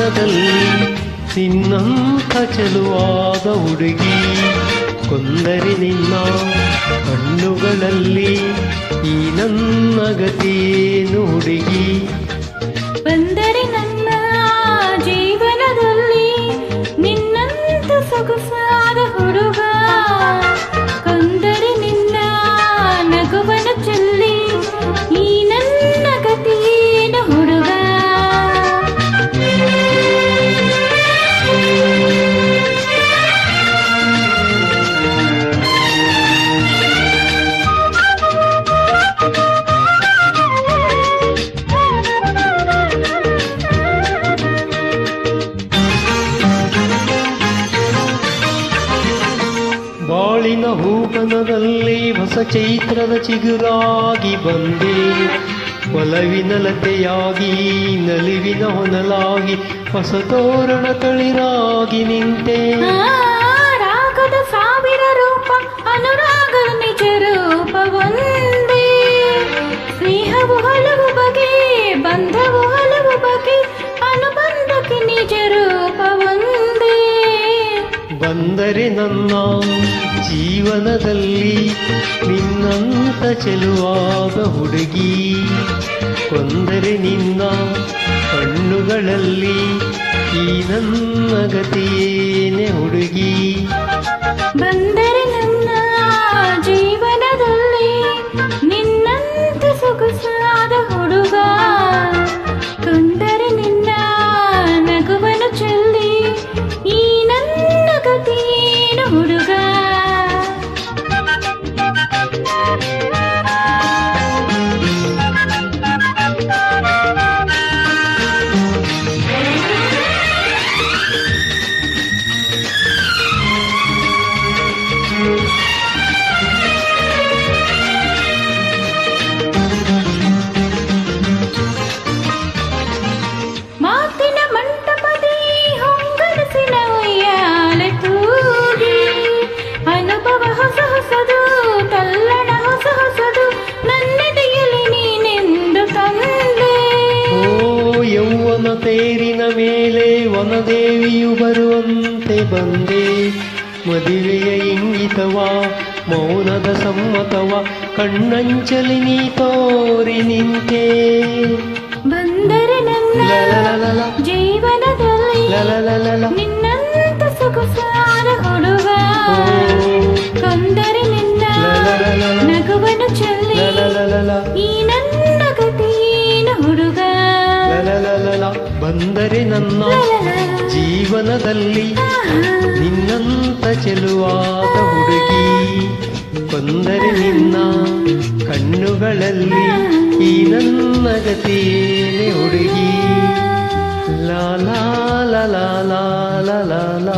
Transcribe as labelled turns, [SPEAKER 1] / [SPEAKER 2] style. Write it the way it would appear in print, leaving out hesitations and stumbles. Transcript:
[SPEAKER 1] ಜೀವನದಲ್ಲಿ ನಿನ್ನಂಥ ಚೆಲುವಾದ ಹುಡುಗಿ ಕೊಂದರೆ ನಿನ್ನ ಕಣ್ಣುಗಳಲ್ಲಿ ಈ ನನ್ನ ಗತಿಯೇನು ಹುಡುಗಿ
[SPEAKER 2] ಬಂದರೆ ನನ್ನ ಜೀವನದಲ್ಲಿ ನಿನ್ನಂತ ಸೊಗಸಾದ ಹುಡುಗ ಕೊಂದರೆ ನಿನ್ನ ನಗುವನ ಚೆಲ್ಲಿ ಈ ನನ್ನ ಗತಿಯೇನು ಹುಡುಗ
[SPEAKER 1] ಬಾಳಿನ ಹೂಬನದಲ್ಲಿ ಹೊಸ ಚೈತ್ರದ ಚಿಗುರಾಗಿ ಬಂದೆ ಒಲವಿನ ಲತೆಯಾಗಿ ನಲಿವಿನ ಹೊನಲಾಗಿ ಹೊಸ ತೋರಣ ತಳಿರಾಗಿ ನಿಂತೆ
[SPEAKER 2] ರಾಗದ ಸಾವಿರ ರೂಪ ಅನುರಾಗ ನಿಜ ರೂಪ ಒಂದೇ ಸ್ನೇಹವು ಹಲವು ಬಗೆ ಬಂಧವು ಹಲವು ಬಗೆ ಅನುಬಂಧಕ್ಕೆ ನಿಜ ರೂಪ ಒಂದೇ
[SPEAKER 1] ಬಂದರೆ ನನ್ನ ಜೀವನದಲ್ಲಿ ನಿನ್ನಂತ ಚೆಲುವಾದ ಹುಡುಗಿ ಕೊಂದರೆ ನಿನ್ನ ಕಣ್ಣುಗಳಲ್ಲಿ ಈ ನನ್ನ ಗತಿಯೇನೆ ಹುಡುಗಿ
[SPEAKER 2] ಬಂದರೆ ನನ್ನ ಜೀವನದಲ್ಲಿ ನಿನ್ನಂತ ಸೊಗಸಾದ ಹುಡುಗ ಕೊಂದರೆ ನಿನ್ನ ನಗುವನು ಚೆಲ್ಲಿ ಈ ನನ್ನ ಗತಿಯೇನು ಹುಡುಗ ಮಾತಿನ ಮಂಟಪದಿ ಹೊಂಗನಸಿನ ಉಯ್ಯಾಲೆ ತೂಗಿ ಅನುಭವ ಹೊಸ ಹೊಸದು ತಲ್ಲಣ ಹೊಸ ಹೊಸದು ನನ್ನೆದೆಯಲ್ಲಿ ನೀನೆಂದು ತಂದೆ
[SPEAKER 1] ಓ ಯೌವನ ತೇರಿನ ಮೇಲೆ ವನದೇವಿಯು ಬರುವಂತೆ ಬಂದೆ ಮದುವೆಯ ಇಂಗಿತವ ಮೌನದ ಸಮ್ಮತವ ಕಣ್ಣಂಚಲಿ ನೀ ತೋರಿ ನಿಂತೆ
[SPEAKER 2] ಬಂದರೆ ನನ್ನ
[SPEAKER 1] ಲಲಲಲಲ.
[SPEAKER 2] ಜೀವನದಲ್ಲಿ
[SPEAKER 1] ಲಲಲಲಲ.
[SPEAKER 2] ನಿನ್ನಂತ ಸೊಗಸಾದ ಹುಡುಗ ಕೊಂದರೆ ನಿನ್ನ
[SPEAKER 1] ಲಲಲಲಲ.
[SPEAKER 2] ನಗುವನು ಚೆಲ್ಲಿ
[SPEAKER 1] ಲಲಲಲಲ.
[SPEAKER 2] ಈ ನನ್ನ ಗತಿಯೇನು ಹುಡುಗ
[SPEAKER 1] ಲಲಲಲಲ. ಬಂದರೆ ನನ್ನ ಜೀವನದಲ್ಲಿ ನಿನ್ನಂತ ಚೆಲುವಾದ ಹುಡುಗಿ ಕೊಂದರೆ ನಿನ್ನ ಕಣ್ಣುಗಳಲ್ಲಿ ಈ ನನ್ನ ಗತಿಯೇನೆ ಹುಡುಗಿ ಲಾ ಲಾ ಲಾ ಲಾ ಲಾ ಲಾ ಲಾ